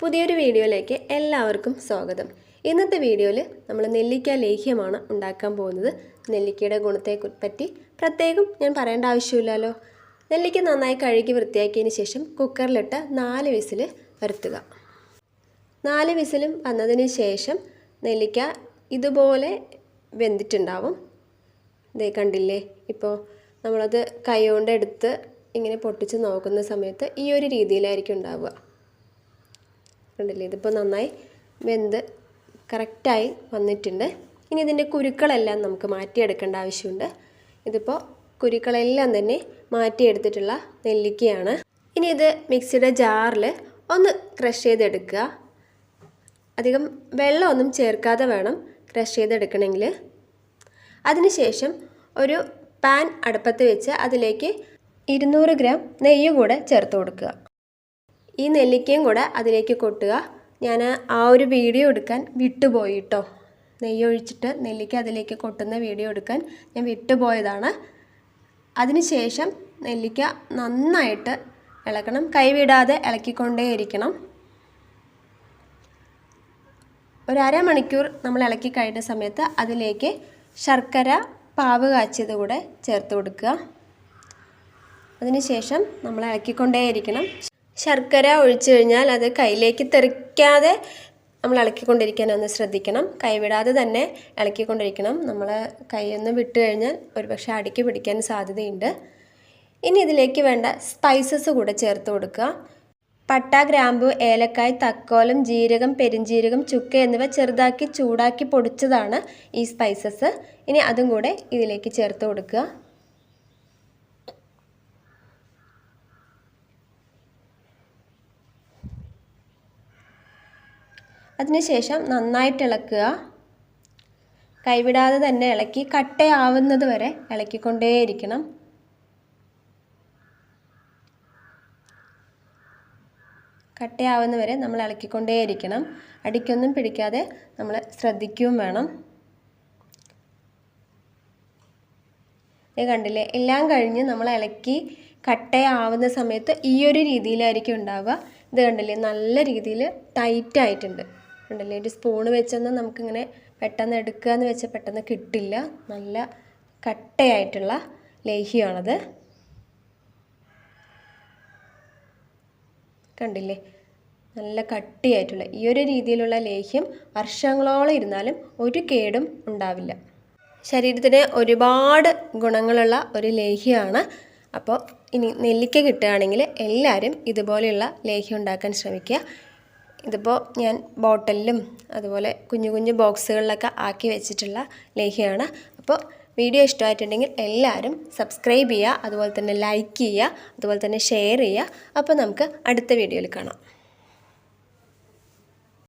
പുതിയൊരു വീഡിയോയിലേക്ക് എല്ലാവർക്കും സ്വാഗതം. ഇന്നത്തെ വീഡിയോയിൽ നമ്മൾ നെല്ലിക്ക ലേഹ്യമാണ് ഉണ്ടാക്കാൻ പോകുന്നത്. നെല്ലിക്കയുടെ ഗുണത്തെ പറ്റി പ്രത്യേകം ഞാൻ പറയേണ്ട ആവശ്യമില്ലല്ലോ. നെല്ലിക്ക നന്നായി കഴുകി വൃത്തിയാക്കിയതിന് ശേഷം കുക്കറിലിട്ട് 4 വിസിൽ വരുത്തുക. 4 വിസിലും വന്നതിന് ശേഷം നെല്ലിക്ക ഇതുപോലെ വെന്തിട്ടുണ്ടാവും. ദേ കണ്ടില്ലേ, ഇപ്പോൾ നമ്മളത് കൈകൊണ്ട് എടുത്ത് ഇങ്ങനെ പൊട്ടിച്ച് നോക്കുന്ന സമയത്ത് ഈ ഒരു രീതിയിലായിരിക്കും ഉണ്ടാവുക. കണ്ടില്ലേ, ഇതിപ്പോൾ നന്നായി വെന്ത് കറക്റ്റായി വന്നിട്ടുണ്ട്. ഇനി ഇതിൻ്റെ കുരുക്കളെല്ലാം നമുക്ക് മാറ്റിയെടുക്കേണ്ട ആവശ്യമുണ്ട്. ഇതിപ്പോൾ കുരുക്കളെല്ലാം തന്നെ മാറ്റിയെടുത്തിട്ടുള്ള നെല്ലിക്കയാണ്. ഇനി ഇത് മിക്സിയുടെ ജാറിൽ ഒന്ന് ക്രഷ് ചെയ്തെടുക്കുക. അധികം വെള്ളമൊന്നും ചേർക്കാതെ വേണം ക്രഷ് ചെയ്തെടുക്കണമെങ്കിൽ. അതിനുശേഷം ഒരു പാൻ അടുപ്പത്ത് വെച്ച് അതിലേക്ക് 200 ഗ്രാം നെയ്യ് കൂടെ ചേർത്ത് കൊടുക്കുക. ഈ നെല്ലിക്കയും കൂടെ അതിലേക്ക് കൊട്ടുക. ഞാൻ ആ ഒരു വീഡിയോ എടുക്കാൻ വിട്ടുപോയി കേട്ടോ. നെയ്യ് ഒഴിച്ചിട്ട് നെല്ലിക്ക അതിലേക്ക് കൊട്ടുന്ന വീഡിയോ എടുക്കാൻ ഞാൻ വിട്ടുപോയതാണ്. അതിനുശേഷം നെല്ലിക്ക നന്നായിട്ട് ഇളക്കണം, കൈവിടാതെ ഇളക്കിക്കൊണ്ടേയിരിക്കണം. ഒരു അരമണിക്കൂർ നമ്മൾ ഇളക്കി കഴിഞ്ഞ സമയത്ത് അതിലേക്ക് ശർക്കര പാവ് കാച്ചിയത് കൂടെ ചേർത്ത് കൊടുക്കുക. അതിനുശേഷം നമ്മൾ ഇളക്കിക്കൊണ്ടേയിരിക്കണം. ശർക്കര ഒഴിച്ചു കഴിഞ്ഞാൽ അത് കയ്യിലേക്ക് തെറിക്കാതെ നമ്മൾ ഇളക്കിക്കൊണ്ടിരിക്കാനൊന്ന് ശ്രദ്ധിക്കണം. കൈവിടാതെ തന്നെ ഇളക്കിക്കൊണ്ടിരിക്കണം. നമ്മൾ കൈയൊന്ന് വിട്ട് കഴിഞ്ഞാൽ ഒരുപക്ഷെ അടിക്ക് പിടിക്കാൻ സാധ്യതയുണ്ട്. ഇനി ഇതിലേക്ക് വേണ്ട സ്പൈസസ് കൂടെ ചേർത്ത് കൊടുക്കുക. പട്ട, ഗ്രാമ്പു, ഏലക്കായ്, തക്കോലം, ജീരകം, പെരിഞ്ജീരകം, ചുക്ക് എന്നിവ ചെറുതാക്കി ചൂടാക്കി പൊടിച്ചതാണ് ഈ സ്പൈസസ്. ഇനി അതും കൂടെ ഇതിലേക്ക് ചേർത്ത് കൊടുക്കുക. അതിനുശേഷം നന്നായിട്ട് ഇളക്കുക. കൈവിടാതെ തന്നെ ഇളക്കി കട്ടയാവുന്നത് വരെ ഇളക്കിക്കൊണ്ടേയിരിക്കണം. കട്ടയാവുന്ന വരെ നമ്മൾ ഇളക്കിക്കൊണ്ടേയിരിക്കണം. അടിക്കൊന്നും പിടിക്കാതെ നമ്മൾ ശ്രദ്ധിക്കുകയും വേണം. കണ്ടില്ലേ, എല്ലാം കഴിഞ്ഞ് നമ്മൾ ഇളക്കി കട്ടയാവുന്ന സമയത്ത് ഈ ഒരു രീതിയിലായിരിക്കും ഉണ്ടാവുക. ഇത് കണ്ടില്ലേ, നല്ല രീതിയിൽ ടൈറ്റായിട്ടുണ്ട്. കണ്ടില്ലേ, ഒരു സ്പൂണ് വെച്ചൊന്നും നമുക്കിങ്ങനെ പെട്ടെന്ന് എടുക്കുക എന്ന് വെച്ചാൽ പെട്ടെന്ന് കിട്ടില്ല. നല്ല കട്ടയായിട്ടുള്ള ലേഹ്യമാണത്. കണ്ടില്ലേ, നല്ല കട്ടിയായിട്ടുള്ള ഈ ഒരു രീതിയിലുള്ള ലേഹ്യം വർഷങ്ങളോളം ഇരുന്നാലും ഒരു കേടും ഉണ്ടാവില്ല. ശരീരത്തിന് ഒരുപാട് ഗുണങ്ങളുള്ള ഒരു ലേഹ്യമാണ്. അപ്പോൾ ഇനി നെല്ലിക്ക കിട്ടുകയാണെങ്കിൽ എല്ലാവരും ഇതുപോലെയുള്ള ലേഹ്യം ഉണ്ടാക്കാൻ ശ്രമിക്കുക. ഇതിപ്പോൾ ഞാൻ ബോട്ടലിലും അതുപോലെ കുഞ്ഞു കുഞ്ഞു ബോക്സുകളിലൊക്കെ ആക്കി വെച്ചിട്ടുള്ള ലേഹ്യമാണ്. അപ്പോൾ വീഡിയോ ഇഷ്ടമായിട്ടുണ്ടെങ്കിൽ എല്ലാവരും സബ്സ്ക്രൈബ് ചെയ്യുക, അതുപോലെ തന്നെ ലൈക്ക് ചെയ്യുക, അതുപോലെ തന്നെ ഷെയർ ചെയ്യുക. അപ്പോൾ നമുക്ക് അടുത്ത വീഡിയോയിൽ കാണാം.